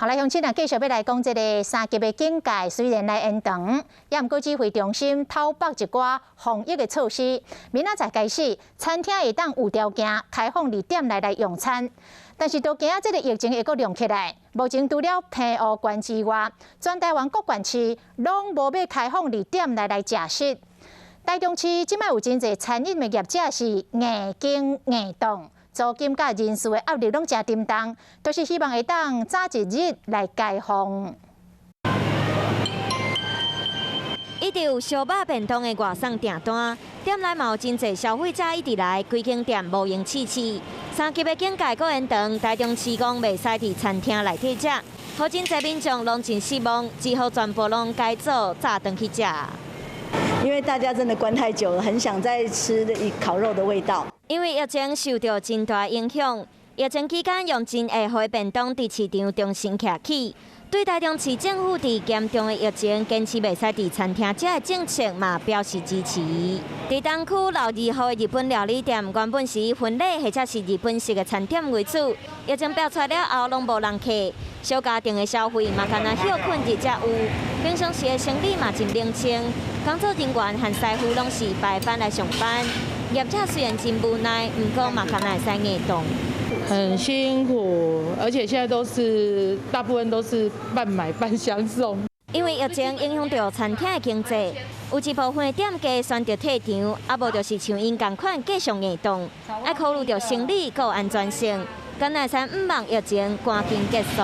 好，来，乡亲啊，继续要来讲这个三级的警戒，虽然来延长，也毋过指挥中心讨北一寡防疫的措施。明仔载开始，餐厅会当有条件开放2点来用餐，但是都惊这个疫情会阁亮起来。目前除了澎湖县之外，全台湾各县市拢无要开放2点来食食。台中市即摆有真侪餐饮的业者是硬经硬动。 租金甲人事的压力拢真沉重，都是希望会当早一日来解放。一直有烧肉便当的外送订单，店内嘛有真侪消费者一直来，规间店无闲试试。三级的警戒搁延长，台中市讲袂使伫餐厅内底食，好真侪民众拢真失望，只好全部拢改做早顿去食。因为大家真的关太久了，很想再吃烤肉的味道。 因为疫情受到真大影响，疫情期间用真下回便当伫市场重新徛起。对台中市政府伫严重的疫情坚持袂使伫餐厅食的政策嘛表示支持。伫东区老2号的日本料理店，原本是以婚礼或者是日本式的餐点为主，疫情爆出来了后，拢无人客，小家庭的消费嘛，干那休困日才有。平常时的生理嘛真冷清，工作人员和师傅拢是白班来上班。 业者虽然真无奈，不过嘛，可能会使硬动。很辛苦，而且现在大部分都是半买半相送。因为疫情影响到餐厅的经济，有一部分的店家选择退场，啊无就是像因同款继续硬动，要考虑到生理和安全性，敢会使毋望疫情赶紧结束。